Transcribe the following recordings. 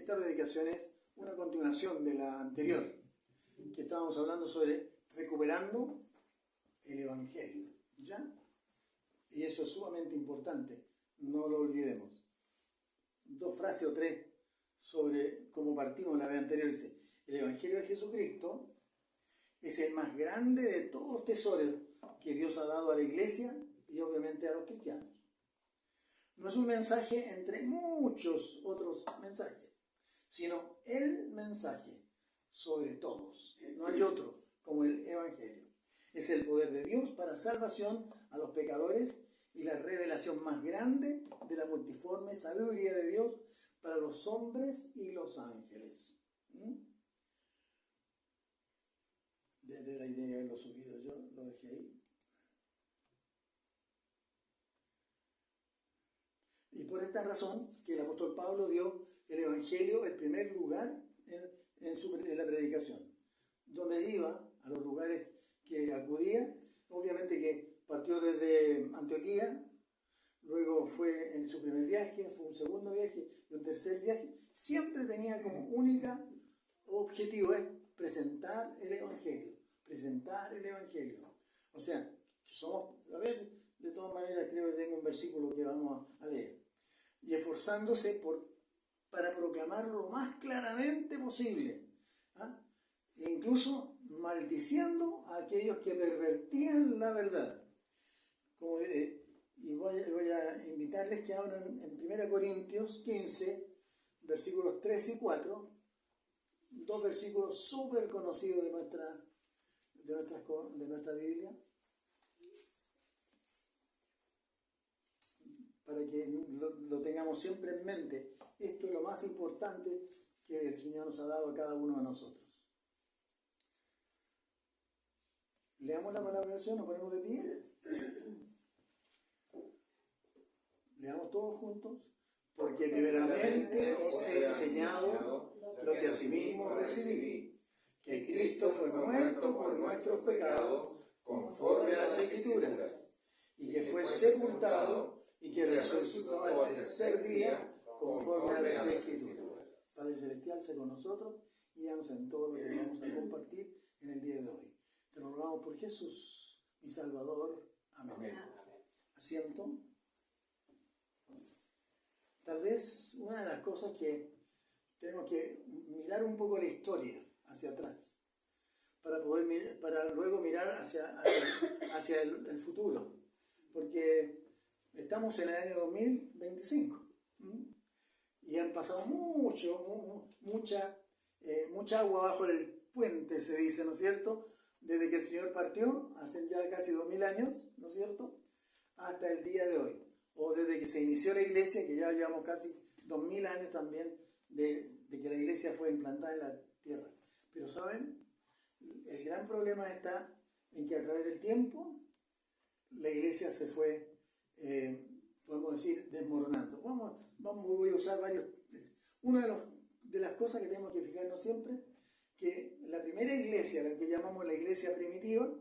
Esta predicación es una continuación de la anterior, que estábamos hablando sobre recuperando el Evangelio, ¿ya? Y eso es sumamente importante, no lo olvidemos. 2 frases o 3 sobre cómo partimos en la vez anterior. Dice, el Evangelio de Jesucristo es el más grande de todos los tesoros que Dios ha dado a la iglesia y obviamente a los cristianos. No es un mensaje entre muchos otros mensajes, sino el mensaje sobre todos. No hay otro como el Evangelio. Es el poder de Dios para salvación a los pecadores y la revelación más grande de la multiforme sabiduría de Dios para los hombres y los ángeles. Desde la idea de haberlo subido, yo lo dejé ahí. Y por esta razón que el apóstol Pablo dio el Evangelio el primer lugar en la predicación. Donde iba, a los lugares que acudía, obviamente que partió desde Antioquía, luego fue en su primer viaje, fue un segundo viaje y un tercer viaje. Siempre tenía como única objetivo es presentar el Evangelio, presentar el Evangelio. O sea, somos, a ver, de todas maneras creo que tengo un versículo que vamos a leer. Y esforzándose para proclamarlo lo más claramente posible. E incluso maldiciendo a aquellos que pervertían la verdad. Y voy a invitarles que abran en 1 Corintios 15, versículos 3 y 4, 2 versículos súper conocidos de nuestra Biblia, para que lo tengamos siempre en mente. Esto es lo más importante que el Señor nos ha dado a cada uno de nosotros. Leamos la palabra del Señor, nos ponemos de pie. Leamos todos juntos. Porque primeramente os he enseñado lo que asimismo recibí, que Cristo fue muerto por nuestros pecados, conforme a las Escrituras, y que fue sepultado, y que resucitó al tercer día, conforme a las Escrituras. Padre Celestial, sé con nosotros y guíanos en todo lo que vamos a compartir en el día de hoy. Te lo rogamos por Jesús, mi Salvador. Amén. Asiento. Tal vez una de las cosas que tenemos que mirar un poco la historia hacia atrás, para luego mirar hacia el futuro, porque estamos en el año 2025 y han pasado mucha agua bajo el puente, se dice, ¿no es cierto?, desde que el Señor partió, hace ya casi 2000 años, ¿no es cierto?, hasta el día de hoy, o desde que se inició la iglesia, que ya llevamos casi 2000 años también de que la iglesia fue implantada en la tierra. Pero ¿saben? El gran problema está en que a través del tiempo la iglesia se fue, podemos decir, desmoronando. Voy a usar varios. Una de las cosas que tenemos que fijarnos siempre, que la primera iglesia, la que llamamos la iglesia primitiva,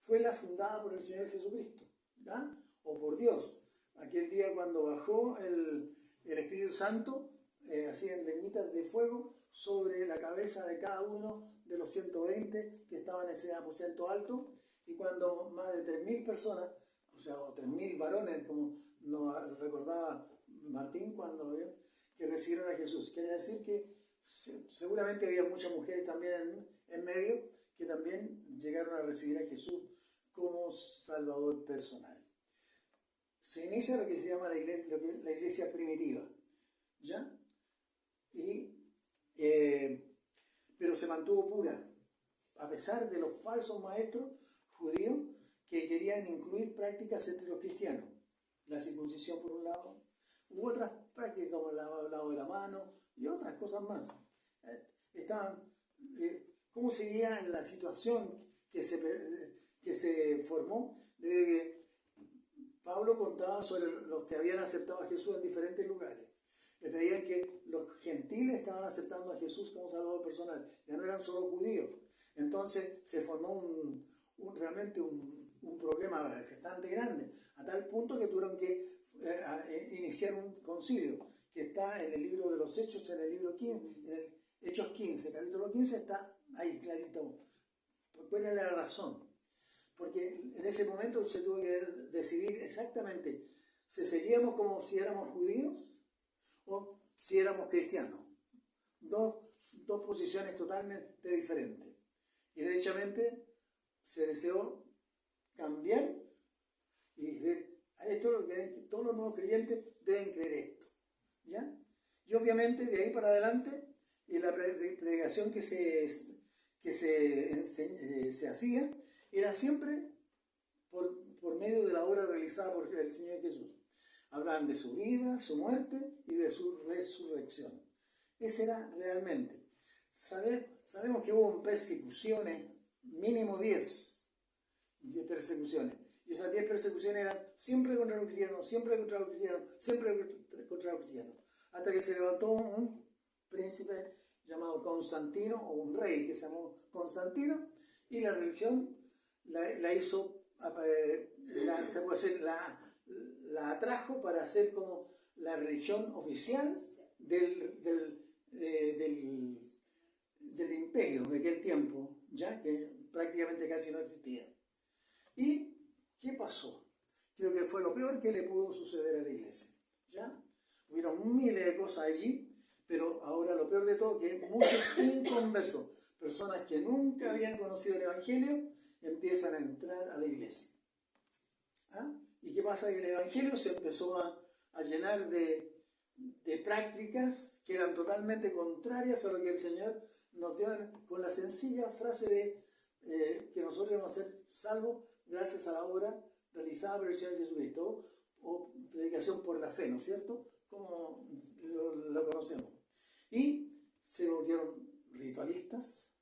fue la fundada por el Señor Jesucristo, ¿ya? O por Dios. Aquel día cuando bajó el Espíritu Santo, así en lenguitas de fuego, sobre la cabeza de cada uno de los 120 que estaban en ese aposento alto, y cuando más de 3000 personas, o sea, 3000 varones, como nos recordaba Martín cuando lo vio, que recibieron a Jesús. Quiere decir que seguramente había muchas mujeres también en medio que también llegaron a recibir a Jesús como Salvador personal. Se inicia lo que se llama la iglesia primitiva, ¿ya? Pero se mantuvo pura, a pesar de los falsos maestros judíos que querían incluir prácticas entre los cristianos. La circuncisión por un lado, u otras prácticas como el lavado de la mano y otras cosas más. ¿Cómo seguía en la situación que se formó? Desde que Pablo contaba sobre los que habían aceptado a Jesús en diferentes lugares. Le pedían que los gentiles estaban aceptando a Jesús como Salvador personal. Ya no eran solo judíos. Entonces se formó realmente un problema bastante grande, a tal punto que tuvieron que iniciar un concilio, que está en el libro de los Hechos, en el libro 15, en el Hechos 15, capítulo 15, está ahí clarito. ¿Cuál era la razón? Porque en ese momento se tuvo que decidir exactamente si seguíamos como si éramos judíos o si éramos cristianos. Dos posiciones totalmente diferentes. Y derechamente se deseó cambiar y esto es lo que todos los nuevos creyentes deben creer esto. ¿Ya? Y obviamente de ahí para adelante, y la predicación que se hacía era siempre por medio de la obra realizada por el Señor Jesús. Hablaban de su vida, su muerte y de su resurrección. Ese era realmente. Sabemos que hubo persecuciones, mínimo 10 de persecuciones. Y esas 10 persecuciones eran siempre contra los cristianos, siempre contra los cristianos, siempre contra los cristianos. Hasta que se levantó un príncipe llamado Constantino, o un rey que se llamó Constantino, y la religión la hizo, se puede decir, la atrajo para ser como la religión oficial del imperio de aquel tiempo, ya que prácticamente casi no existía. ¿Y qué pasó? Creo que fue lo peor que le pudo suceder a la iglesia. ¿Ya? Hubieron miles de cosas allí, pero ahora lo peor de todo es que muchos inconversos, personas que nunca habían conocido el Evangelio, empiezan a entrar a la iglesia. ¿Ah? ¿Y qué pasa? Que el Evangelio se empezó a llenar de prácticas que eran totalmente contrarias a lo que el Señor nos dio con la sencilla frase de que nosotros íbamos a ser salvos gracias a la obra realizada por el Señor Jesucristo, o predicación por la fe, ¿no es cierto? Como lo conocemos. Y se volvieron ritualistas,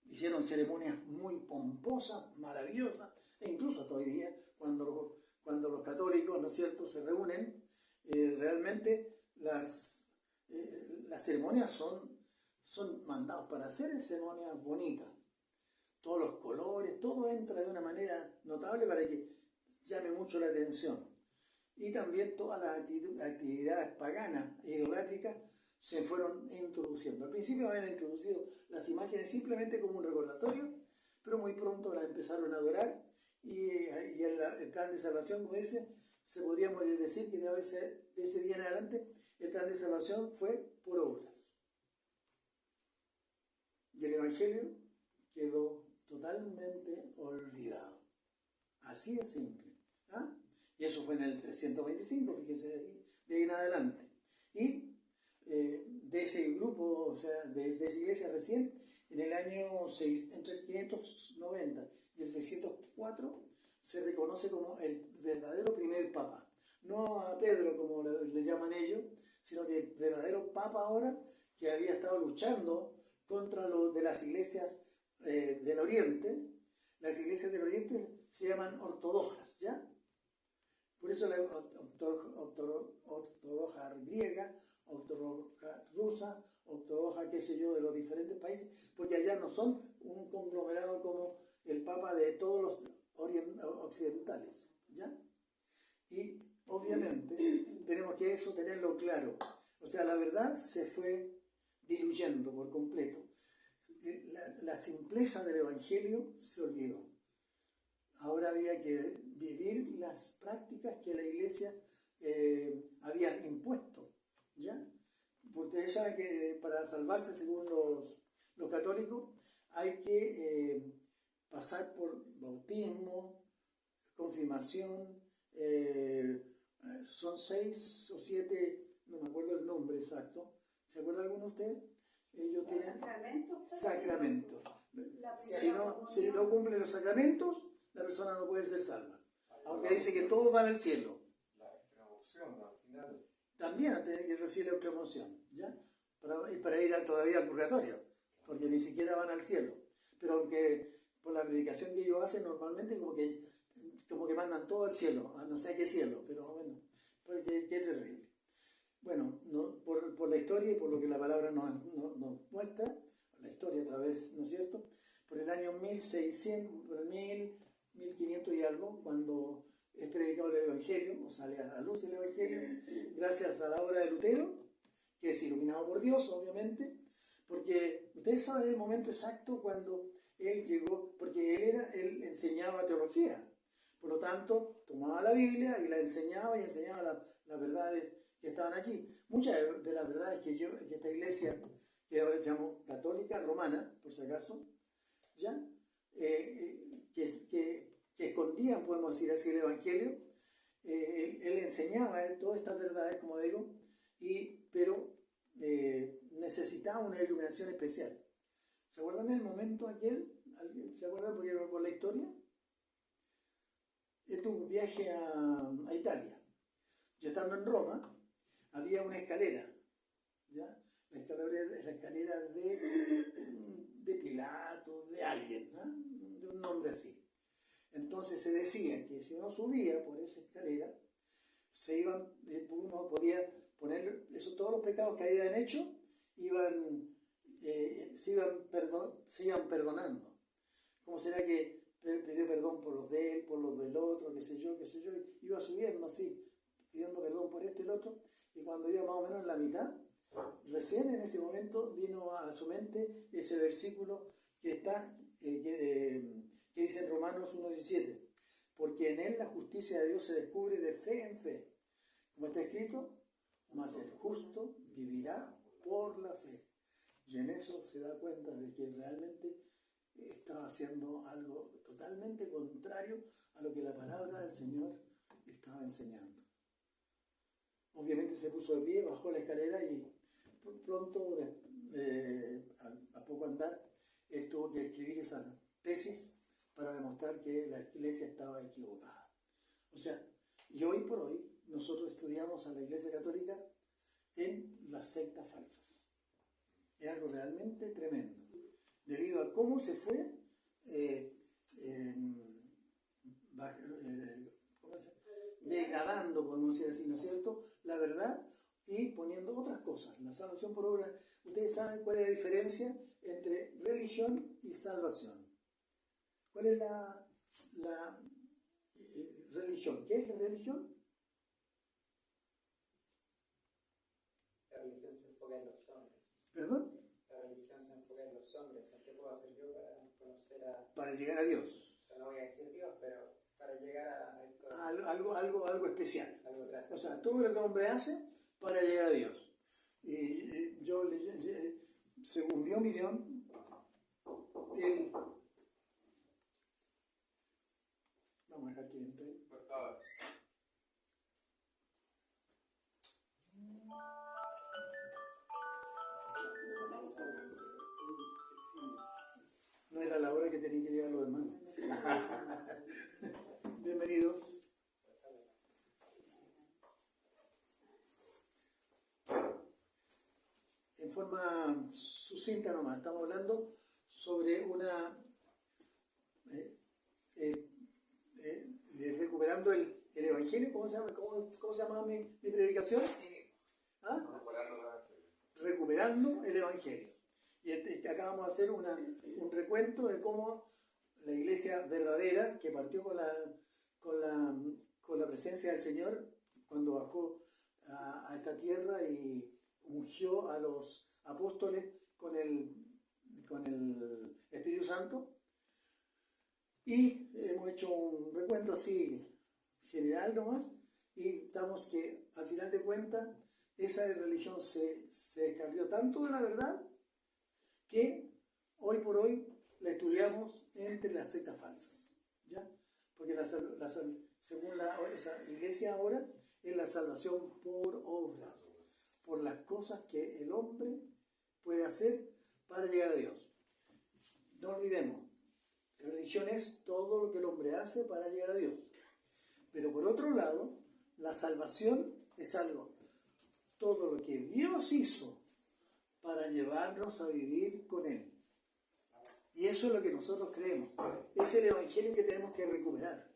hicieron ceremonias muy pomposas, maravillosas, e incluso hasta hoy día, cuando los católicos, ¿no es cierto?, se reúnen, realmente las ceremonias son mandados para hacer ceremonias bonitas. Todos los colores, todo entra de una manera notable para que llame mucho la atención. Y también todas las actividades paganas e idolátricas se fueron introduciendo. Al principio habían introducido las imágenes simplemente como un recordatorio, pero muy pronto las empezaron a adorar y el plan de salvación, como dice, se podríamos decir que de ese día en adelante el plan de salvación fue por obras. Y el Evangelio quedó totalmente olvidado. Así de simple. ¿Ah? Y eso fue en el 325, fíjense, de ahí en adelante. Y de ese grupo, o sea, de esa iglesia recién, en el año entre el 590 y el 604, se reconoce como el verdadero primer papa. No a Pedro, como le llaman ellos, sino que el verdadero papa ahora, que había estado luchando contra lo de las iglesias del Oriente. Las iglesias del Oriente se llaman ortodoxas, ¿ya? Por eso la ortodoxa griega, ortodoxa rusa, ortodoxa, qué sé yo, de los diferentes países, porque allá no son un conglomerado como el Papa de todos los occidentales, ¿ya? Y obviamente tenemos que eso tenerlo claro. O sea, la verdad se fue diluyendo por completo. La simpleza del Evangelio se olvidó. Ahora había que vivir las prácticas que la Iglesia había impuesto, ¿ya? Porque ella sabe que para salvarse, según los católicos, hay que pasar por bautismo, confirmación, son 6 o 7, no me acuerdo el nombre exacto. ¿Se acuerda alguno de ustedes? Ellos tienen sacramentos. Si no cumplen los sacramentos, la persona no puede ser salva. Aunque dice que todos van al cielo. La extremaunción al final. También tiene que recibir la extremaunción, ¿ya? Para ir todavía al purgatorio, porque ni siquiera van al cielo. Pero aunque por la predicación que ellos hacen, normalmente como que mandan todo al cielo, a no sé qué cielo, pero bueno, porque qué terrible. Bueno, por la historia y por lo que la palabra nos muestra, la historia a través, ¿no es cierto?, por el año 1600, por el 1500 y algo, cuando es predicado el Evangelio, o sale a la luz el Evangelio, gracias a la obra de Lutero, que es iluminado por Dios, obviamente, porque ustedes saben el momento exacto cuando él llegó, porque él enseñaba teología, por lo tanto, tomaba la Biblia y la enseñaba y enseñaba las verdades que estaban allí. Muchas de las verdades que esta iglesia, que ahora se llama católica romana, por si acaso, ¿ya? Que escondían, podemos decir así, el Evangelio, él enseñaba todas estas verdades, como digo, pero necesitaba una iluminación especial. ¿Se acuerdan del momento aquel? ¿Alguien se acuerda por la historia? Él tuvo un viaje a Italia. Yo estando en Roma, había una escalera, ¿ya? La escalera de Pilato, de alguien, ¿no? De un nombre así. Entonces se decía que si uno subía por esa escalera, uno podía poner todos los pecados que habían hecho, se iban perdonando. ¿Cómo será que pidió perdón por los de él, por los del otro, qué sé yo, iba subiendo así, pidiendo perdón por esto y el otro, y cuando iba más o menos en la mitad, recién en ese momento vino a su mente ese versículo que está, que dice en Romanos 1:17, porque en él la justicia de Dios se descubre de fe en fe, como está escrito, mas el justo vivirá por la fe. Y en eso se da cuenta de que realmente estaba haciendo algo totalmente contrario a lo que la palabra del Señor estaba enseñando. Obviamente se puso de pie, bajó la escalera y pronto, a poco andar, él tuvo que escribir esa tesis para demostrar que la iglesia estaba equivocada. O sea, y hoy por hoy nosotros estudiamos a la Iglesia Católica en las sectas falsas. Es algo realmente tremendo, debido a cómo se fue degradando, podemos decir así, ¿no es cierto?, la verdad, y poniendo otras cosas. La salvación por obra, ustedes saben cuál es la diferencia entre religión y salvación. ¿Cuál es la religión? ¿Qué es la religión? La religión se enfoca en los hombres. ¿Perdón? La religión se enfoca en los hombres. ¿En qué puedo hacer yo para conocer a... Para llegar a Dios. O sea, no voy a decir Dios, pero para llegar a esto. Algo especial. Algo O sea, todo lo que el hombre hace para llegar a Dios. Y yo, según mi opinión, vamos a dejar que entre. Por favor. No era la hora que tenía que llegar los hermanos. Bienvenidos. En forma sucinta nomás, estamos hablando sobre recuperando el Evangelio. ¿Cómo se llama mi predicación? ¿Ah? Recuperando el Evangelio. Y acá vamos a hacer un recuento de cómo la iglesia verdadera, que partió con la presencia del Señor cuando bajó a esta tierra y ungió a los apóstoles con el Espíritu Santo. Y hemos hecho un recuento así general nomás, y estamos que al final de cuentas esa religión se descarrió tanto de la verdad que hoy por hoy la estudiamos entre las sectas falsas, ¿ya? Porque según esa iglesia ahora es la salvación por obras, por las cosas que el hombre puede hacer para llegar a Dios. No olvidemos, la religión es todo lo que el hombre hace para llegar a Dios. Pero por otro lado, la salvación es todo lo que Dios hizo para llevarnos a vivir con Él. Y eso es lo que nosotros creemos. Es el Evangelio que tenemos que recuperar.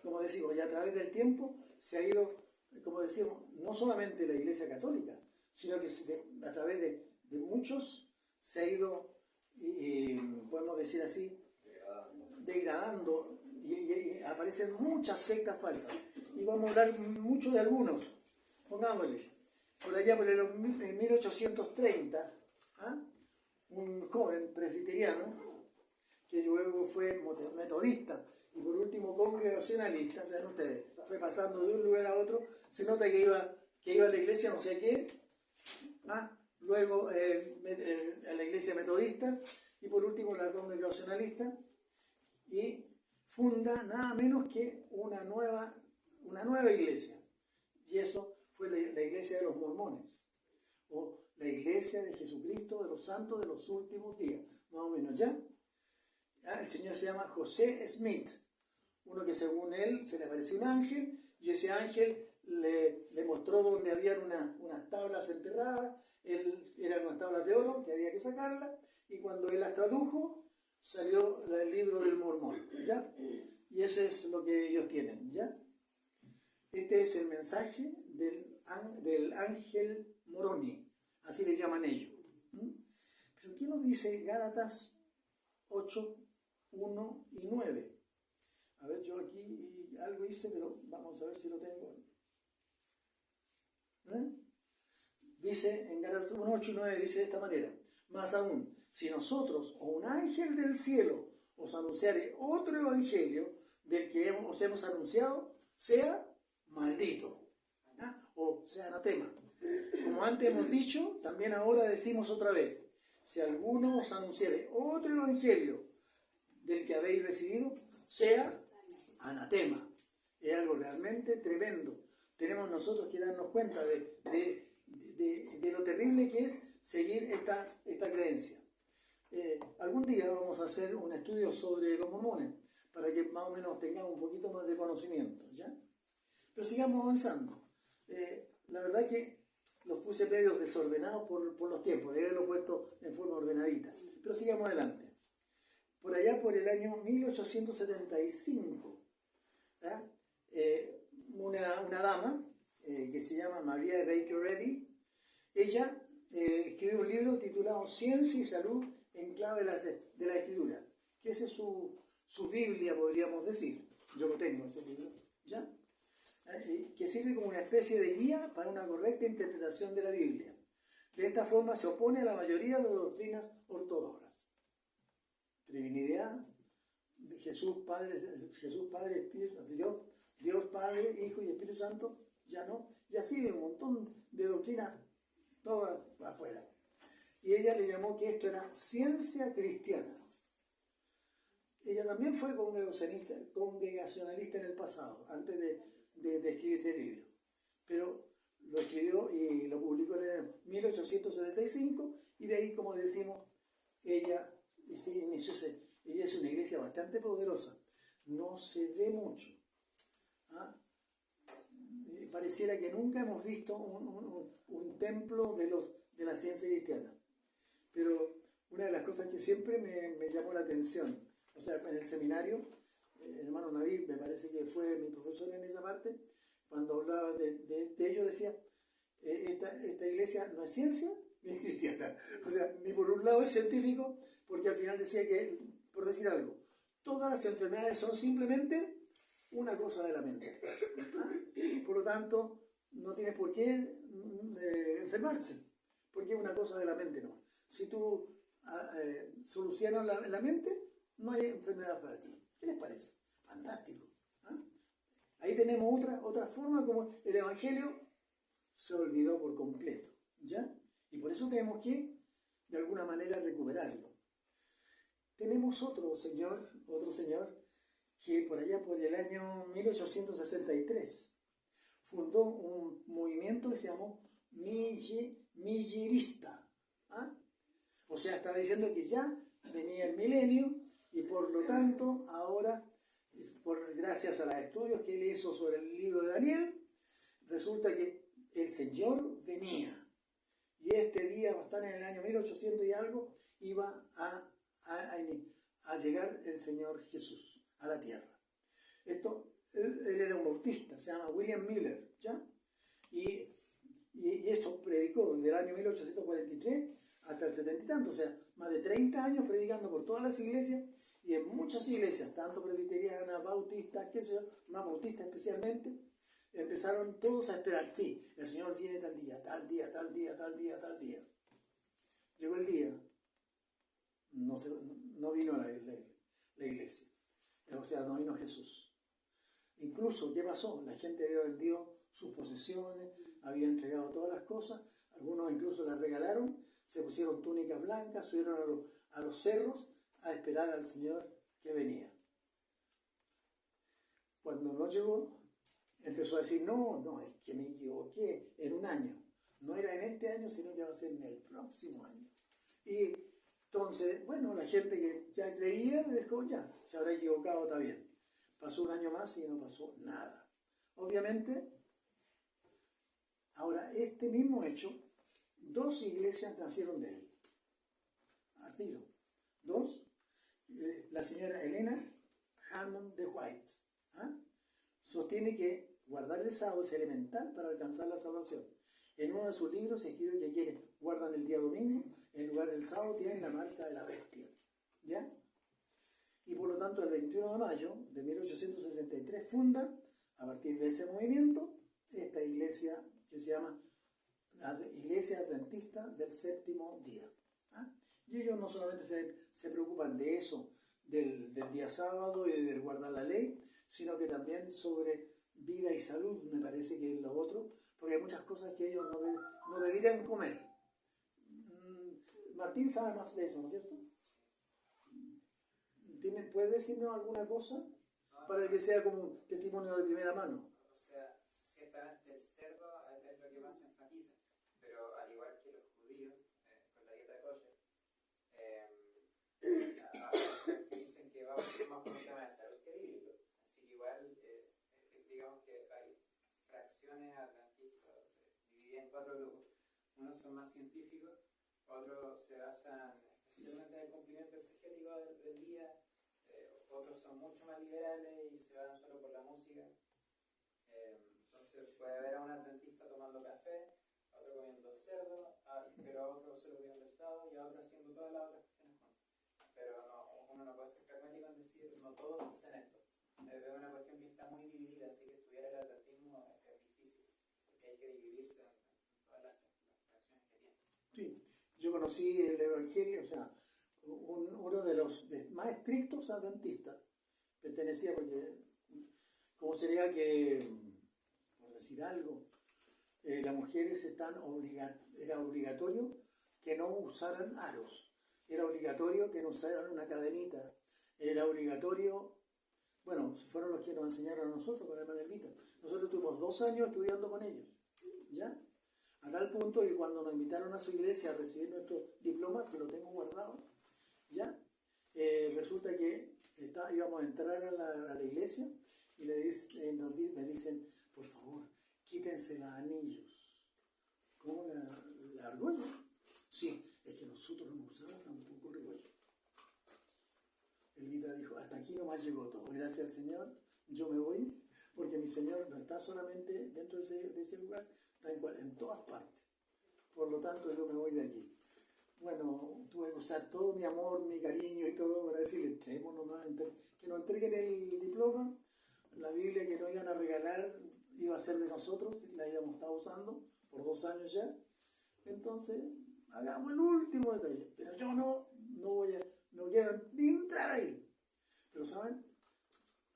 Como decimos, ya a través del tiempo se ha ido, como decimos, no solamente la Iglesia Católica, sino que a través de muchos se ha ido, podemos decir así, degradando y aparecen muchas sectas falsas. Y vamos a hablar mucho de algunos. Pongámosle, por allá por en 1830, ¿ah? Un joven presbiteriano, que luego fue metodista y por último congregacionalista, vean ustedes, fue pasando de un lugar a otro, se nota que iba a la iglesia no sé qué, ¿ah? Luego a la iglesia metodista y por último la congregacionalista, y funda nada menos que una nueva iglesia, y eso fue la iglesia de los mormones, o la iglesia de Jesucristo de los santos de los últimos días, más o menos, ¿ya? El señor se llama José Smith, uno que según él se le apareció un ángel, y ese ángel le mostró donde habían unas tablas enterradas, eran unas tablas de oro que había que sacarlas, y cuando él las tradujo, salió el libro del Mormón, ¿ya? Y ese es lo que ellos tienen, ¿ya? Este es el mensaje del ángel Moroni, así le llaman ellos. Pero ¿qué nos dice Gálatas 8, 1 y 9? A ver, yo aquí algo hice, pero vamos a ver si lo tengo. Dice en Gálatas 1, 8 y 9, dice de esta manera: más aún, si nosotros o un ángel del cielo os anunciare otro evangelio del que os hemos anunciado, sea maldito, o sea anatema. Como antes hemos dicho, también ahora decimos otra vez: si alguno os anunciare otro evangelio del que habéis recibido, sea anatema. Es algo realmente tremendo. Tenemos nosotros que darnos cuenta de lo terrible que es seguir esta creencia. Algún día vamos a hacer un estudio sobre los mormones, para que más o menos tengamos un poquito más de conocimiento, ¿ya? Pero sigamos avanzando. La verdad que los puse medios desordenados por los tiempos, de haberlo puesto en forma ordenadita. Pero sigamos adelante. Por allá, por el año 1875, una dama que se llama María Baker Eddy, ella escribió un libro titulado Ciencia y Salud en clave de la escritura, que esa es su Biblia, podríamos decir. Yo lo tengo, ese libro, ¿ya? Que sirve como una especie de guía para una correcta interpretación de la Biblia. De esta forma se opone a la mayoría de las doctrinas ortodoxas. Trinidad, Jesús Padre, Espíritu, Dios Padre, Hijo y Espíritu Santo, ya no. Y así un montón de doctrinas, todas afuera. Y ella le llamó que esto era ciencia cristiana. Ella también fue congregacionalista en el pasado, antes de escribir este libro. Pero lo escribió y lo publicó en el 1875, y de ahí, como decimos, ella es una iglesia bastante poderosa. No se ve mucho. Pareciera que nunca hemos visto un templo de la ciencia cristiana. Pero una de las cosas que siempre me llamó la atención, o sea, en el seminario, el hermano Nadir, me parece que fue mi profesor en esa parte, cuando hablaba de ello decía, esta iglesia no es ciencia ni es cristiana. O sea, ni por un lado es científico, porque al final decía que, por decir algo, todas las enfermedades son simplemente una cosa de la mente. Por lo tanto, no tienes por qué enfermarte, porque es una cosa de la mente, ¿no? Si tú solucionas la mente, no hay enfermedad para ti. ¿Qué les parece? Fantástico. Ahí tenemos otra forma como el Evangelio se olvidó por completo, ¿ya? Y por eso tenemos que, de alguna manera, recuperarlo. Tenemos otro señor, que por allá por el año 1863 fundó un movimiento que se llamó millerista. O sea, estaba diciendo que ya venía el milenio y por lo tanto ahora, gracias a los estudios que él hizo sobre el libro de Daniel, resulta que el Señor venía. Y este día, va a estar en el año 1800 y algo, iba a llegar el Señor Jesús a la tierra. Él era un bautista, se llama William Miller, ¿ya? Y esto predicó desde el año 1843 hasta el 70 y tanto, o sea, más de 30 años predicando por todas las iglesias, Y en muchas iglesias, tanto presbiterianas, bautistas, qué sé yo, más bautistas especialmente, empezaron todos a esperar, sí, el Señor viene tal día, tal día, tal día, tal día, tal día. Llegó el día, no vino la iglesia, o sea, no vino Jesús. Incluso, ¿qué pasó? La gente había vendido sus posesiones, había entregado todas las cosas, algunos incluso las regalaron, se pusieron túnicas blancas, subieron a los cerros a esperar al Señor que venía. Cuando no llegó, empezó a decir, no, es que me equivoqué en un año. No era en este año, sino que va a ser en el próximo año. Y entonces, bueno, la gente que ya creía, dijo, ya, se habrá equivocado, está bien. Pasó un año más y no pasó nada. Obviamente, ahora, este mismo hecho, 2 iglesias nacieron de él. Al tiro. 2. La señora Elena Hammond de White sostiene que guardar el sábado es elemental para alcanzar la salvación. En uno de sus libros se escribe que quienes guardan el día domingo, en lugar del sábado tienen la marca de la bestia. ¿Ya? Y por lo tanto, el 21 de mayo de 1863 funda, a partir de ese movimiento, esta iglesia que se llama la Iglesia Adventista del Séptimo Día. Y ellos no solamente se preocupan de eso, del día sábado y de guardar la ley, sino que también sobre vida y salud, me parece que es lo otro, porque hay muchas cosas que ellos no deberían comer. Martín sabe más de eso, ¿no es cierto? ¿Puede decirnos alguna cosa para que sea como un testimonio de primera mano? O sea, ciertamente el cerdo es lo que más se enfatiza, pero al igual que los judíos, con la dieta kosher, dicen que va más por un tema de salud que bíblico. Así que igual, digamos que hay fracciones adventistas divididas en 4 grupos. Unos son más científicos, otros se basan especialmente en el cumplimiento exegético del día, otros son mucho más liberales y se van solo por la música. Entonces puede haber a un adventista tomando café, a otro comiendo cerdo, pero a otro solo comiendo el sábado y a otro haciendo todas las otras cuestiones juntas. Pero uno no puede ser pragmático en decir, no todos hacen esto. Es una cuestión que está muy dividida, así que estudiar el adventismo es difícil, porque hay que dividirse en todas las fracciones que tiene. Sí, yo conocí el Evangelio, o sea, uno de los más estrictos adventistas, pertenecía porque, ¿cómo sería que, por decir algo, las mujeres era obligatorio que no usaran aros, era obligatorio que no usaran una cadenita, era obligatorio, bueno, fueron los que nos enseñaron a nosotros con la hermana Elvita. Nosotros tuvimos 2 años estudiando con ellos, ¿ya? A tal punto que cuando nos invitaron a su iglesia a recibir nuestro diploma, que lo tengo guardado, ¿ya? Resulta que íbamos a entrar a la iglesia y me dicen, por favor, quítense los anillos. ¿Cómo la argüello? Sí, es que nosotros no usamos tampoco argüello. Elvita dijo, hasta aquí nomás llegó todo, gracias al Señor, yo me voy, porque mi Señor no está solamente dentro de ese lugar, está en todas partes. Por lo tanto, yo me voy de aquí. Bueno, tuve que usar todo mi amor, mi cariño y todo para decirle, que nos entreguen el diploma, la Biblia que nos iban a regalar iba a ser de nosotros, la íbamos a estar usando por 2 años ya. Entonces, hagamos el último detalle. Pero yo no quiero ni entrar ahí. Pero ¿saben?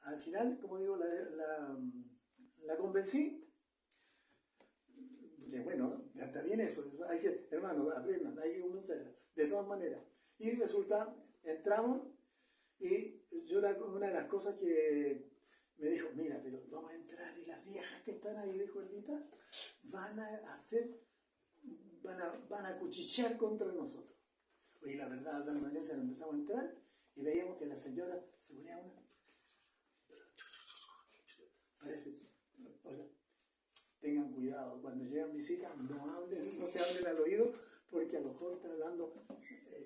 Al final, como digo, la convencí. Bueno, está bien eso, hay que, hermano, aprendan, hay que convencerla, de todas maneras. Y resulta, entramos y una de las cosas que me dijo, mira, pero vamos a entrar y las viejas que están ahí, dijo Elvita, van a cuchichear contra nosotros. Oye, la verdad, la emergencia empezamos a entrar y veíamos que la señora se ponía parece, o sea, tengan cuidado, cuando llegan visitas no se hablen al oído, porque a lo mejor están hablando,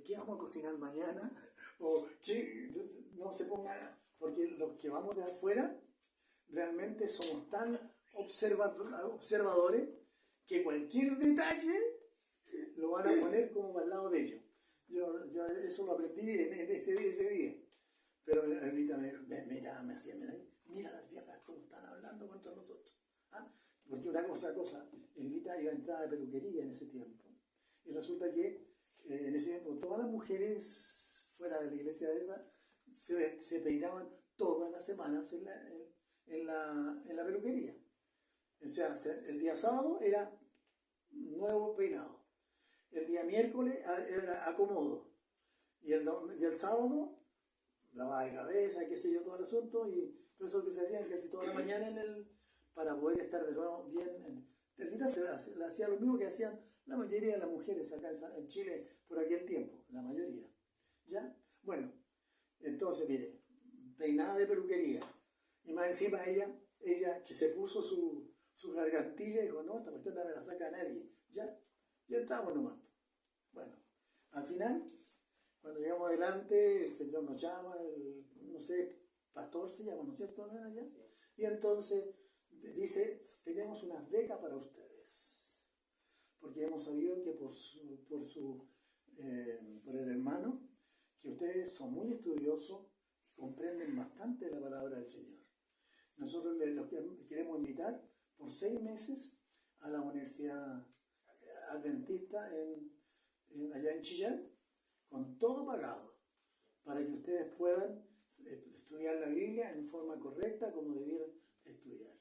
¿qué vamos a cocinar mañana? O ¿qué? No se pongan, porque los que vamos de afuera realmente somos tan observadores que cualquier detalle lo van a poner como al lado de ellos. Yo eso lo aprendí en ese día. Pero ahorita me hacía, mira las viejas cómo están hablando contra nosotros. ¿Ah? Porque una cosa, Elvita iba a entrar de peluquería en ese tiempo. Y resulta que en ese tiempo todas las mujeres fuera de la iglesia de esa se peinaban todas las semanas en la peluquería. O sea, el día sábado era nuevo peinado. El día miércoles era acomodo. Y el sábado, lavada de cabeza, qué sé yo, todo el asunto. Y todo eso que se hacía casi toda la mañana para poder estar de nuevo bien. Elvita se hacía lo mismo que hacían la mayoría de las mujeres acá en Chile por aquel tiempo. La mayoría. ¿Ya? Bueno, entonces, mire, peinada de peluquería. Y más encima ella que se puso su gargantilla y dijo, no, esta cuestión no me la saca nadie. Ya entramos nomás. Bueno, al final, cuando llegamos adelante, el Señor nos llama, no sé, pastor se llama, ¿no es cierto? ¿No era allá? Y entonces dice, tenemos unas becas para ustedes. Porque hemos sabido que por el hermano, que ustedes son muy estudiosos y comprenden bastante la palabra del Señor. Nosotros los queremos invitar por 6 meses a la Universidad Adventista allá en Chillán, con todo pagado, para que ustedes puedan estudiar la Biblia en forma correcta como debieran estudiar.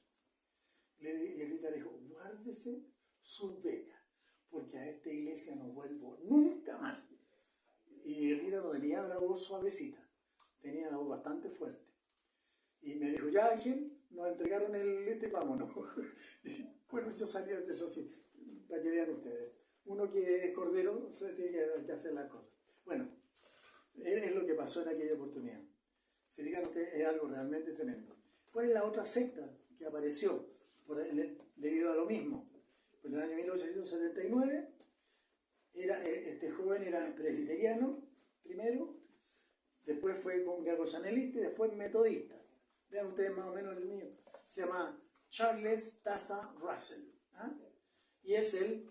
Y Rita le dijo, guárdese sus becas, porque a esta iglesia no vuelvo nunca más. Y Rita no tenía la voz suavecita, tenía la voz bastante fuerte. Y me dijo, ya Ángel, nos entregaron vámonos. Bueno, yo salí de eso así, para que vean ustedes. Uno que es cordero se tiene que hacer las cosas. Bueno, es lo que pasó en aquella oportunidad. Si digan ustedes, es algo realmente tremendo. ¿Cuál es la otra secta que apareció debido a lo mismo? Pues en el año 1879, este joven era presbiteriano, primero, después fue congregacionalista y después metodista. Vean ustedes más o menos el mío. Se llama Charles Taza Russell. ¿Ah? Y es el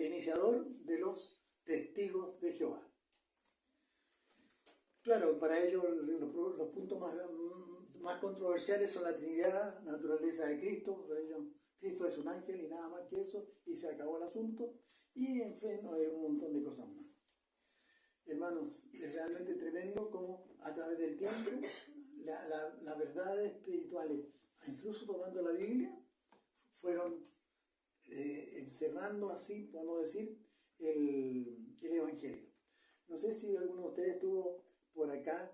iniciador de los testigos de Jehová. Claro, para ellos los puntos más controversiales son la Trinidad, la naturaleza de Cristo. Para ellos, Cristo es un ángel y nada más que eso, y se acabó el asunto. Y en fin, hay un montón de cosas más. Hermanos, es realmente tremendo cómo a través del tiempo las verdades espirituales, incluso tomando la Biblia, fueron encerrando así, podemos decir, el Evangelio. No sé si alguno de ustedes estuvo por acá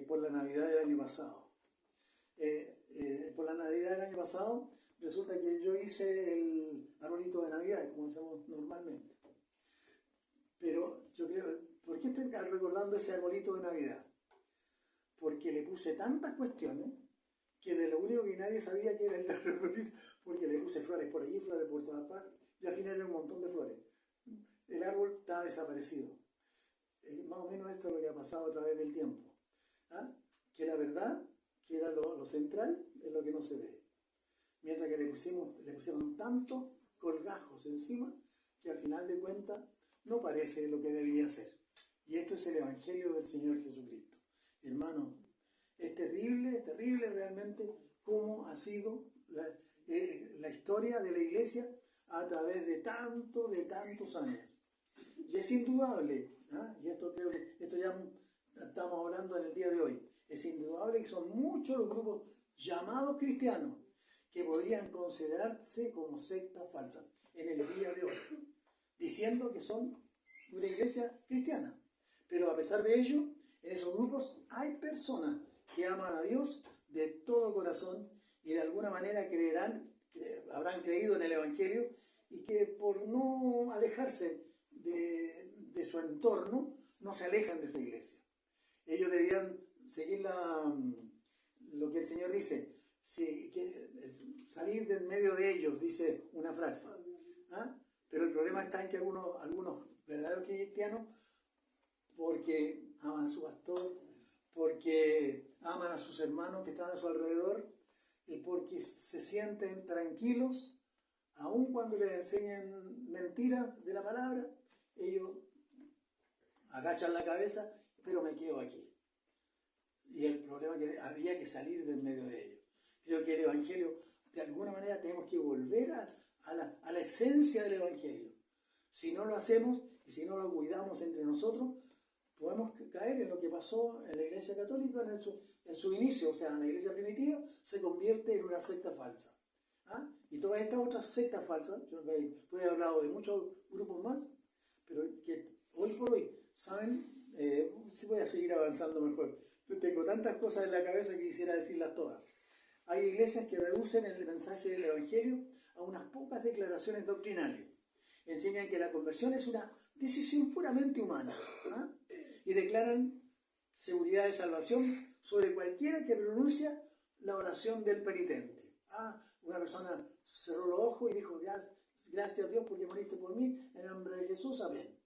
por la Navidad del año pasado. Por la Navidad del año pasado, resulta que yo hice el arbolito de Navidad, como hacemos normalmente. Pero yo creo, ¿por qué estoy recordando ese arbolito de Navidad? Porque le puse tantas cuestiones que de lo único que nadie sabía que era el arbolito, porque le puse flores por allí, flores por todas partes, y al final era un montón de flores. El árbol está desaparecido. Más o menos esto es lo que ha pasado a través del tiempo. ¿Ah? Que la verdad, que era lo central, es lo que no se ve. Mientras que le pusieron tantos colgajos encima, que al final de cuentas no parece lo que debería ser. Y esto es el Evangelio del Señor Jesucristo. Hermano, es terrible realmente cómo ha sido la historia de la Iglesia a través de tantos años. Y es indudable, ¿eh? Y esto ya estamos hablando en el día de hoy, es indudable que son muchos los grupos llamados cristianos que podrían considerarse como sectas falsas en el día de hoy, diciendo que son una iglesia cristiana. Pero a pesar de ello, en esos grupos hay personas que aman a Dios de todo corazón y de alguna manera habrán creído en el Evangelio, y que por no alejarse de su entorno, no se alejan de esa iglesia. Ellos debían seguir lo que el Señor dice, salir del medio de ellos, dice una frase. ¿Ah? Pero el problema está en que algunos verdaderos cristianos, porque aman a su pastor, porque aman a sus hermanos que están a su alrededor, y porque se sienten tranquilos, aun cuando les enseñan mentiras de la palabra, ellos agachan la cabeza, pero me quedo aquí. y el problema que había que salir del medio de ellos. Creo que el Evangelio, de alguna manera, tenemos que volver a la esencia del Evangelio. Si no lo hacemos y si no lo cuidamos entre nosotros, podemos caer en lo que pasó en la Iglesia Católica en su inicio, o sea, en la Iglesia primitiva, se convierte en una secta falsa. ¿Ah? Y todas estas otras sectas falsas, yo puedo haber hablado de muchos grupos más, pero que hoy por hoy, ¿saben? Si voy a seguir avanzando mejor. Yo tengo tantas cosas en la cabeza que quisiera decirlas todas. Hay iglesias que reducen el mensaje del Evangelio a unas pocas declaraciones doctrinales. Enseñan que la conversión es una decisión puramente humana, ¿ah? Y declaran seguridad de salvación sobre cualquiera que pronuncia la oración del penitente. Una persona cerró los ojos y dijo, gracias a Dios porque moriste por mí, en el nombre de Jesús, amén.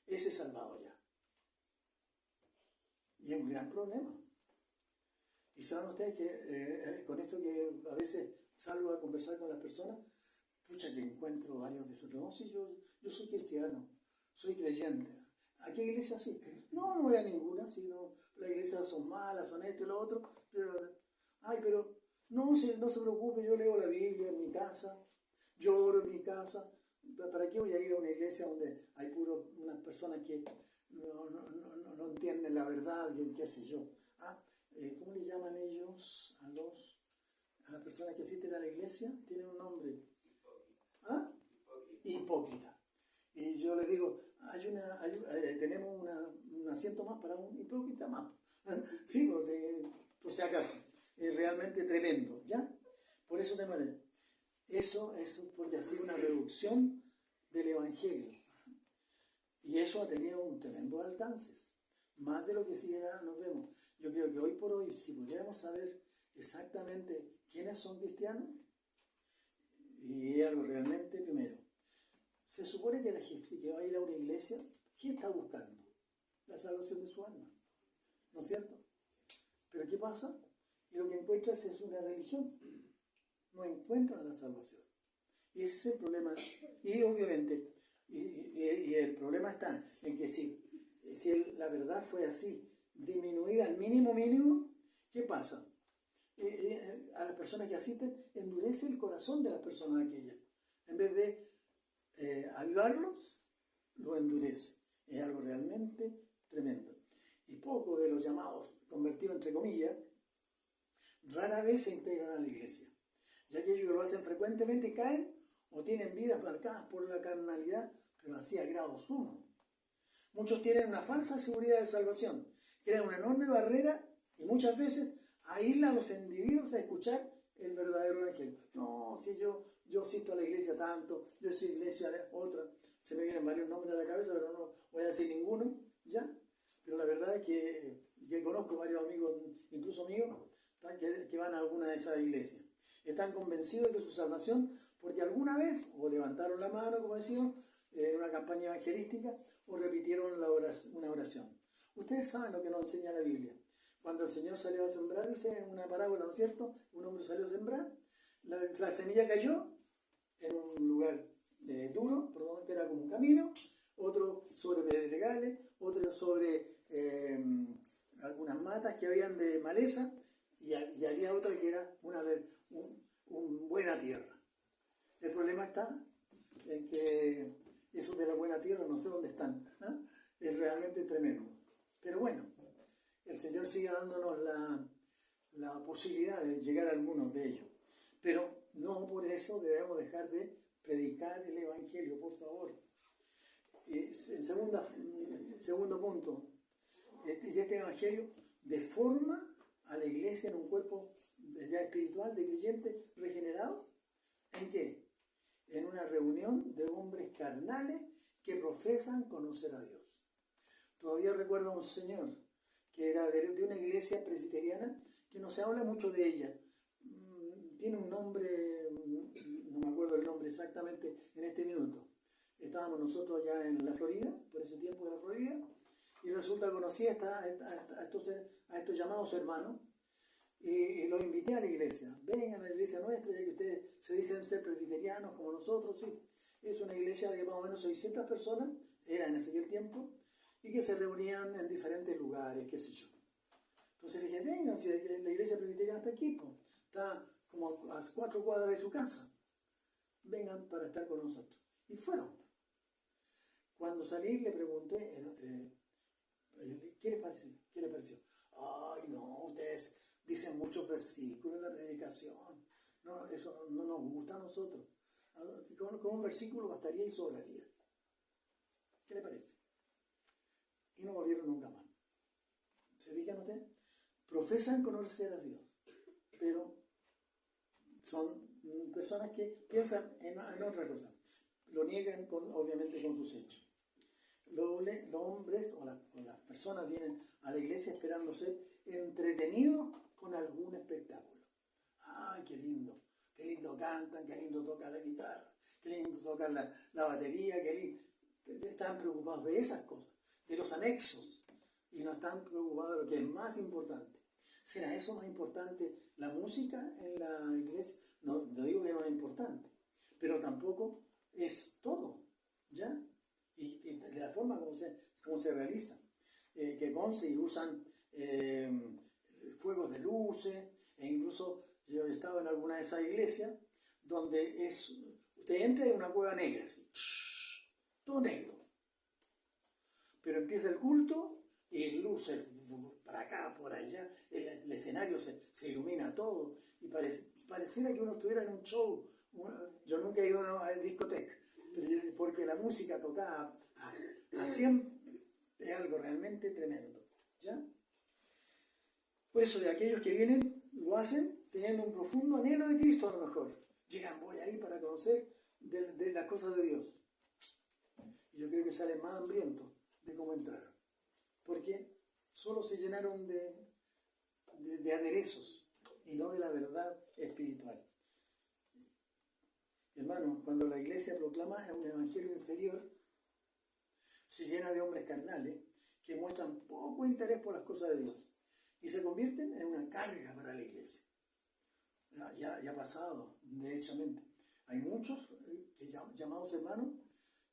Ese es salvado ya. Y es un gran problema. Y saben ustedes que con esto que a veces salgo a conversar con las personas, pucha que encuentro varios de esos. No, sí, yo soy cristiano, soy creyente. ¿A qué iglesia asiste? No voy a ninguna, sino las iglesias son malas, son esto y lo otro, pero no se preocupe, yo leo la Biblia en mi casa, yo oro en mi casa. ¿Para qué voy a ir a una iglesia donde hay unas personas que no entienden la verdad y qué sé yo? ¿Cómo le llaman ellos a las personas que asisten a la iglesia? Tienen un nombre. Hipócrita. Y yo les digo, tenemos un asiento más para un hipócrita más. Sí, por si acaso. Es realmente tremendo, ¿ya? Por eso eso es porque ha sido una reducción del Evangelio. Y eso ha tenido un tremendo alcance. Más de lo que siquiera nos vemos. Yo creo que hoy por hoy, si pudiéramos saber exactamente quiénes son cristianos, y algo realmente primero, se supone que la gente que va a ir a una iglesia, ¿qué está buscando? La salvación de su alma, ¿no es cierto? Pero ¿qué pasa? Y lo que encuentras es una religión, no encuentran la salvación. Y ese es el problema. Y obviamente, y el problema está en que si la verdad fue así, disminuida al mínimo, ¿qué pasa? A las personas que asisten, endurece el corazón de las personas aquellas. En vez de avivarlos, lo endurece. Es algo realmente tremendo. Y pocos de los llamados convertidos, entre comillas, rara vez se integran a la iglesia. Ya que ellos que lo hacen frecuentemente caen o tienen vidas marcadas por la carnalidad, pero así a grado sumo. Muchos tienen una falsa seguridad de salvación, crean una enorme barrera y muchas veces aíslan a los individuos a escuchar el verdadero evangelio. No, si yo asisto a la iglesia tanto, yo soy iglesia otra, se me vienen varios nombres a la cabeza, pero no voy a decir ninguno, ¿ya? Pero la verdad es que conozco varios amigos, incluso míos, que van a alguna de esas iglesias. Están convencidos de su salvación porque alguna vez o levantaron la mano, como decíamos, en una campaña evangelística, o repitieron una oración. Ustedes saben lo que nos enseña la Biblia. Cuando el Señor salió a sembrar, dice en una parábola, ¿no es cierto? Un hombre salió a sembrar, la semilla cayó en un lugar duro, que era como un camino, otro sobre pedregales, otro sobre algunas matas que habían de maleza, y había otra que era una buena tierra. El problema está en que esos de la buena tierra no sé dónde están, ¿no? Es realmente tremendo. Pero bueno, el Señor sigue dándonos la posibilidad de llegar a algunos de ellos. Pero no por eso debemos dejar de predicar el Evangelio, por favor. Segundo punto, este Evangelio deforma a la iglesia en un cuerpo ya espiritual de creyentes regenerados. ¿En qué? En una reunión de hombres carnales que profesan conocer a Dios. Todavía recuerdo a un señor que era de una iglesia presbiteriana que no se habla mucho de ella. Tiene un nombre, no me acuerdo el nombre exactamente en este minuto. Estábamos nosotros allá en la Florida, por ese tiempo de la Florida, y resulta que conocí a estos llamados hermanos, y los invité a la iglesia. Vengan a la iglesia nuestra, ya que ustedes se dicen ser presbiterianos como nosotros, sí. Es una iglesia de más o menos 600 personas, era en aquel tiempo, y que se reunían en diferentes lugares, qué sé yo. Entonces le dije, vengan, si la iglesia presbiteriana está aquí, pues, está como a 4 cuadras de su casa. Vengan para estar con nosotros. Y fueron. Cuando salí le pregunté, ¿qué les pareció? ¿Qué les pareció? Ay, no, ustedes dicen muchos versículos en la predicación. No, eso no nos gusta a nosotros. Con un versículo bastaría y sobraría. ¿Qué le parece? Y no volvieron nunca más. ¿Se fijan ustedes? Profesan conocer a Dios, pero son personas que piensan en otra cosa. Lo niegan obviamente con sus hechos. Los hombres o las personas vienen a la iglesia esperando ser entretenidos con algún espectáculo. ¡Ay, qué lindo! Qué lindo cantan, qué lindo tocan la guitarra, qué lindo tocan la batería, qué lindo. Están preocupados de esas cosas, de los anexos, y no están preocupados de lo que es más importante. ¿Será eso más importante la música en la iglesia? No digo que no es importante, pero tampoco es todo, ¿ya? Y de la forma como se realiza, que conste y usan juegos de luces, e incluso yo he estado en alguna de esas iglesias donde usted entra en una cueva negra, así, todo negro, pero empieza el culto y luces para acá, por allá, el escenario se ilumina todo y pareciera que uno estuviera en un show. Yo nunca he ido a una discoteca, porque la música tocada a 100 es algo realmente tremendo, ¿ya? Por eso de aquellos que vienen, lo hacen teniendo un profundo anhelo de Cristo a lo mejor. Llegan, voy ahí para conocer de las cosas de Dios. Y yo creo que salen más hambrientos de cómo entraron. Porque solo se llenaron de aderezos y no de la verdad espiritual. Hermano, cuando la iglesia proclama un evangelio inferior, se llena de hombres carnales que muestran poco interés por las cosas de Dios y se convierten en una carga para la iglesia. Ya ha pasado, de hecho, hay muchos llamados hermanos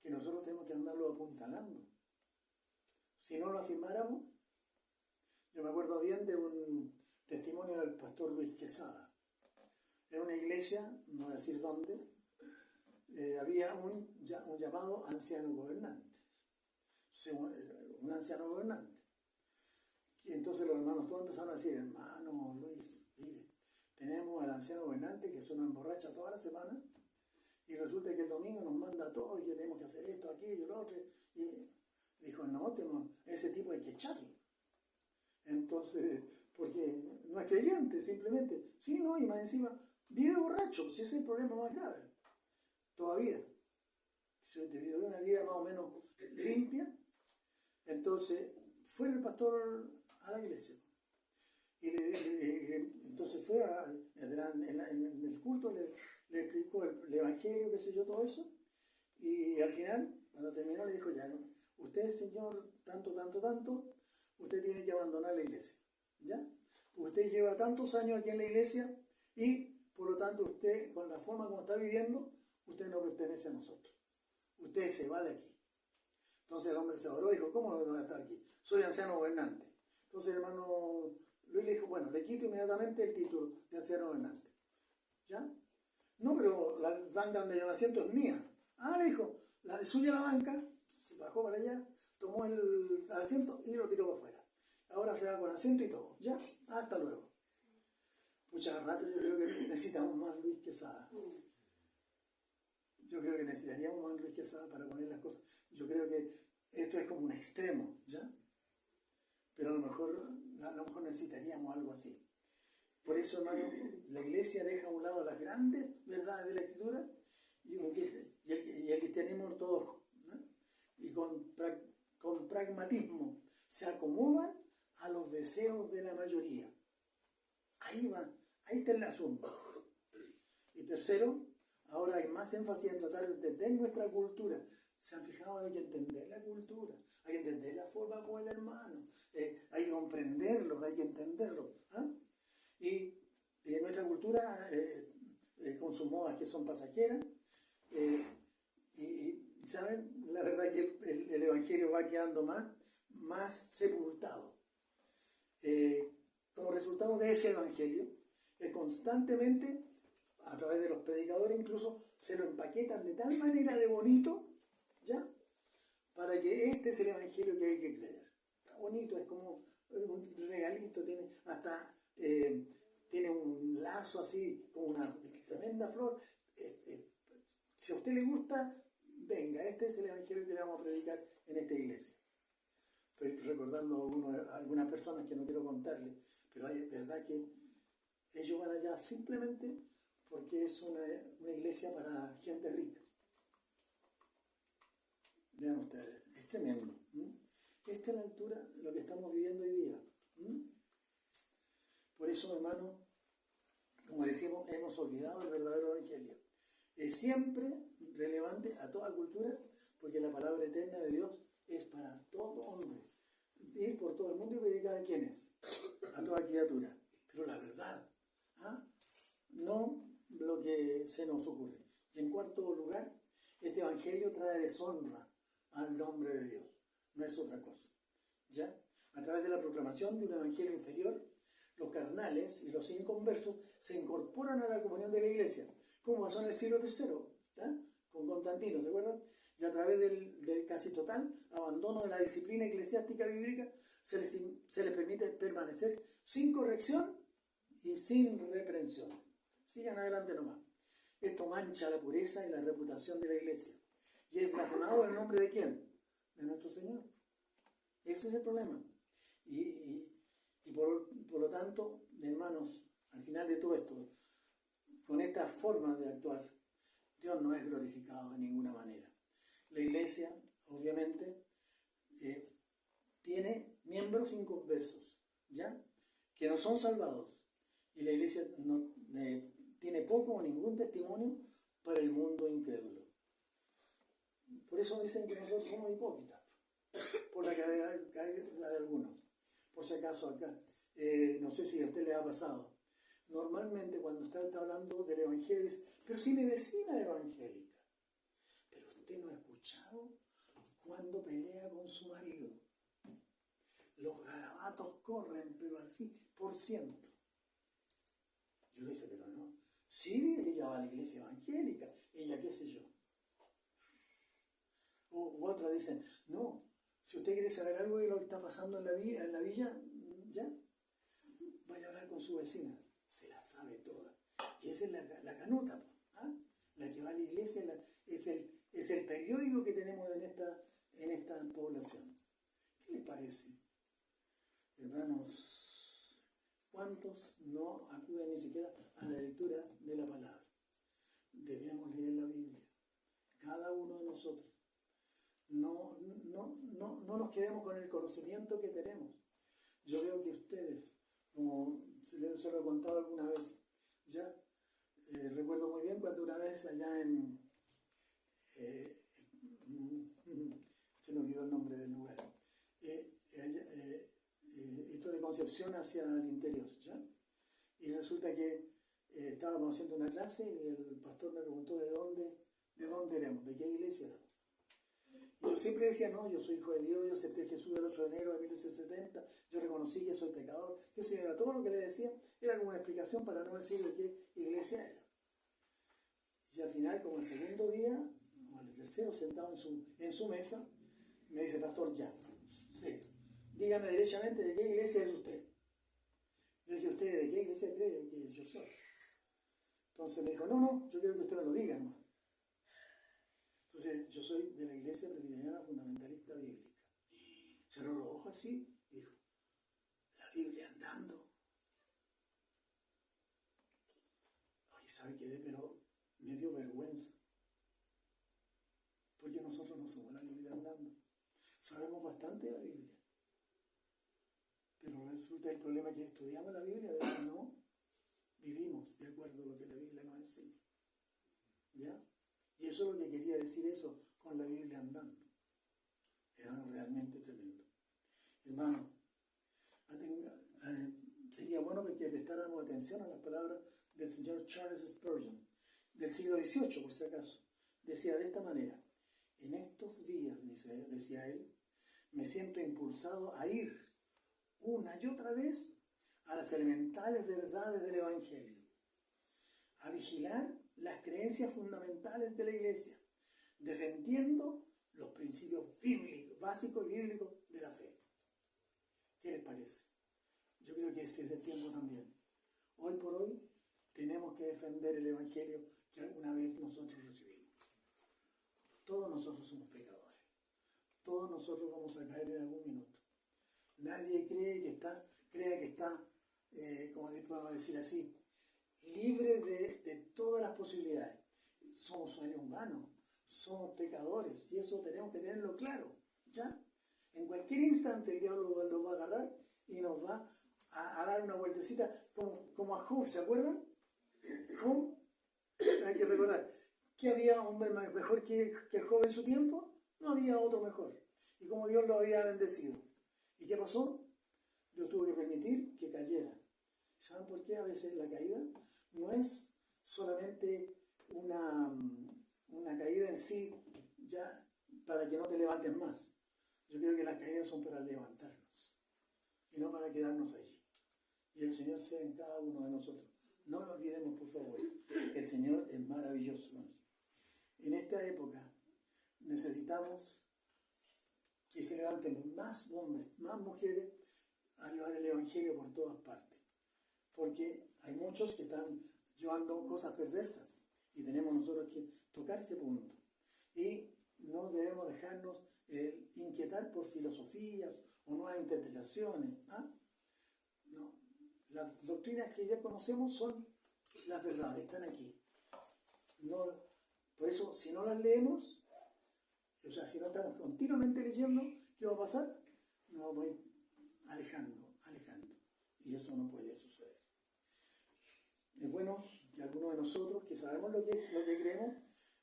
que nosotros tenemos que andarlo apuntalando. Si no lo afirmáramos, yo me acuerdo bien de un testimonio del pastor Luis Quesada. En una iglesia, no voy a decir dónde, había un llamado anciano gobernante. Un anciano gobernante. Y entonces los hermanos todos empezaron a decir, hermano Luis, mire, tenemos al anciano gobernante que se nos emborracha toda la semana y resulta que el domingo nos manda a todos y que tenemos que hacer esto, aquello, lo otro. Y dijo, no, ese tipo hay que echarlo. Entonces, porque no es creyente, simplemente. Sí, no, y más encima, vive borracho, si ese es el problema más grave. Todavía. Si te vive una vida más o menos limpia, entonces fue el pastor a la iglesia. Y entonces fue en el culto, le explicó el evangelio, qué sé yo, todo eso. Y al final, cuando terminó, le dijo, ya, usted, señor, tanto, usted tiene que abandonar la iglesia. ¿Ya? Usted lleva tantos años aquí en la iglesia y, por lo tanto, usted, con la forma como está viviendo, usted no pertenece a nosotros. Usted se va de aquí. Entonces el hombre se adoró y dijo, ¿cómo no voy a estar aquí? Soy anciano gobernante. Entonces el hermano Luis le dijo, bueno, le quito inmediatamente el título de anciano gobernante. ¿Ya? No, pero la banca donde yo me asiento es mía. Ah, le dijo, la de suya la banca, se bajó para allá, tomó el asiento y lo tiró para afuera. Ahora se va con asiento y todo. ¿Ya? Hasta luego. Muchas rato yo creo que necesitamos más Luis Quesada. Yo creo que necesitaríamos más Luis Quesada para poner las cosas. Yo creo que esto es como un extremo, ¿ya? Pero a lo mejor necesitaríamos algo así. Por eso, hermano, la iglesia deja a un lado las grandes verdades de la Escritura y el cristianismo ortodoxo, ¿no? Y con pragmatismo se acomodan a los deseos de la mayoría. Ahí está el asunto. Y tercero, ahora hay más énfasis en tratar de entender nuestra cultura. ¿Se han fijado? Hay que entender la cultura, hay que entender la forma como el hermano, hay que comprenderlo, hay que entenderlo. ¿Ah? Y nuestra cultura, con sus modas que son pasajeras, y ¿saben? La verdad que el Evangelio va quedando más sepultado. como resultado de ese evangelio, es constantemente, a través de los predicadores incluso, se lo empaquetan de tal manera de bonito, ¿ya? Para que este es el evangelio que hay que creer. Está bonito, es como un regalito, tiene hasta tiene un lazo así, como una tremenda flor. Si a usted le gusta, venga, este es el evangelio que le vamos a predicar en esta iglesia. Estoy recordando a algunas personas que no quiero contarles, pero es verdad que ellos van allá simplemente porque es una iglesia para gente rica. Vean ustedes, es tremendo. Esta es la altura de lo que estamos viviendo hoy día. Por eso, hermano, como decimos, hemos olvidado el verdadero evangelio. Es siempre relevante a toda cultura, porque la palabra eterna de Dios es para todo hombre. Ir por todo el mundo y predicar a quiénes, a toda criatura. Pero la verdad, no lo que se nos ocurre. Y en cuarto lugar, este evangelio trae deshonra al nombre de Dios. No es otra cosa. ¿Ya? A través de la proclamación de un evangelio inferior, los carnales y los inconversos se incorporan a la comunión de la iglesia, como pasó en el siglo III, con Constantino, ¿se acuerdan? Y a través del casi total abandono de la disciplina eclesiástica bíblica, se les permite permanecer sin corrección y sin reprensión. Sigan adelante nomás. Esto mancha la pureza y la reputación de la iglesia. ¿Y es blasfemado el nombre de quién? De nuestro Señor. Ese es el problema. Y por lo tanto, hermanos, al final de todo esto, con esta forma de actuar, Dios no es glorificado de ninguna manera. La iglesia, obviamente, tiene miembros inconversos, ¿ya? Que no son salvados. Y la iglesia no, tiene poco o ningún testimonio para el mundo incrédulo. Por eso dicen que nosotros somos hipócritas, por la caída de algunos. Por si acaso acá, no sé si a usted le ha pasado. Normalmente cuando usted está hablando del evangelio, dice, pero si mi vecina es evangélica. Pero usted no ha escuchado cuando pelea con su marido. Los garabatos corren, pero así, por ciento. Yo le dice, pero no. Sí, ella va a la iglesia evangélica. Ella qué sé yo. O otras dicen, no, si usted quiere saber algo de lo que está pasando en la villa, ya, vaya a hablar con su vecina. Se la sabe toda. Y esa es la canuta, la que va a la iglesia, es el periódico que tenemos en esta población. ¿Qué les parece? Hermanos, ¿cuántos no acuden ni siquiera a la lectura de la palabra? Debemos leer la Biblia, cada uno de nosotros. No nos quedemos con el conocimiento que tenemos. Yo veo que ustedes, como se lo he contado alguna vez, ya recuerdo muy bien cuando una vez allá se me olvidó el nombre del lugar, esto de Concepción hacia el interior, ¿ya? Y resulta que estábamos haciendo una clase y el pastor me preguntó de dónde éramos, de qué iglesia éramos. Y yo siempre decía, no, yo soy hijo de Dios, yo acepté a Jesús el 8 de enero de 1970, yo reconocí que soy pecador. Yo señora, todo lo que le decía era como una explicación para no decir de qué iglesia era. Y al final, como el segundo día, o el tercero, sentado en su mesa, me dice, pastor, ya, sí, dígame derechamente de qué iglesia es usted. Yo dije, ¿usted de qué iglesia cree que yo soy? Entonces me dijo, no, yo quiero que usted me lo diga, hermano. Entonces, yo soy de la iglesia presbiteriana fundamentalista bíblica. Cerró los ojos así y dijo, la Biblia andando. Oye, ¿sabe qué? Pero me dio vergüenza. Porque nosotros no somos la Biblia andando. Sabemos bastante de la Biblia. Pero resulta el problema que estudiamos la Biblia, pero no vivimos de acuerdo a lo que la Biblia nos enseña. ¿Ya? Y eso es lo que quería decir eso con la Biblia andando. Es algo realmente tremendo. Hermano, sería bueno que prestáramos atención a las palabras del señor Charles Spurgeon, del siglo XVIII, por si acaso. Decía de esta manera, en estos días, decía él, me siento impulsado a ir una y otra vez a las elementales verdades del Evangelio, a vigilar las creencias fundamentales de la Iglesia, defendiendo los principios bíblicos, básicos y bíblicos de la fe. ¿Qué les parece? Yo creo que ese es el tiempo también. Hoy por hoy tenemos que defender el Evangelio que alguna vez nosotros recibimos. Todos nosotros somos pecadores. Todos nosotros vamos a caer en algún minuto. Nadie crea que está, como podemos decir así, libre de todas las posibilidades. Somos seres humanos, somos pecadores, y eso tenemos que tenerlo claro, ¿ya? En cualquier instante el diablo lo va a agarrar y nos va a dar una vueltecita, como a Job, ¿se acuerdan? Job, hay que recordar, ¿que había hombre mejor que Job en su tiempo? No había otro mejor. Y como Dios lo había bendecido. ¿Y qué pasó? Dios tuvo que permitir que cayera. ¿Saben por qué a veces la caída no es solamente una caída en sí, ya para que no te levantes más? Yo creo que las caídas son para levantarnos y no para quedarnos allí. Y el Señor sea en cada uno de nosotros. No lo olvidemos, por favor. El Señor es maravilloso, hermanos. En esta época necesitamos que se levanten más hombres, más mujeres a llevar el Evangelio por todas partes. Porque hay muchos que están llevando cosas perversas y tenemos nosotros que tocar este punto. Y no debemos dejarnos inquietar por filosofías o nuevas interpretaciones. ¿Ah? No. Las doctrinas que ya conocemos son las verdades, están aquí. No, por eso, si no las leemos, o sea, si no estamos continuamente leyendo, ¿qué va a pasar? Nos vamos a ir alejando. Y eso no puede suceder. Es bueno que algunos de nosotros, que sabemos lo que creemos,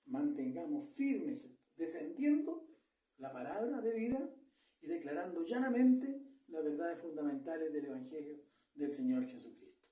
mantengamos firmes, defendiendo la palabra de vida y declarando llanamente las verdades fundamentales del Evangelio del Señor Jesucristo.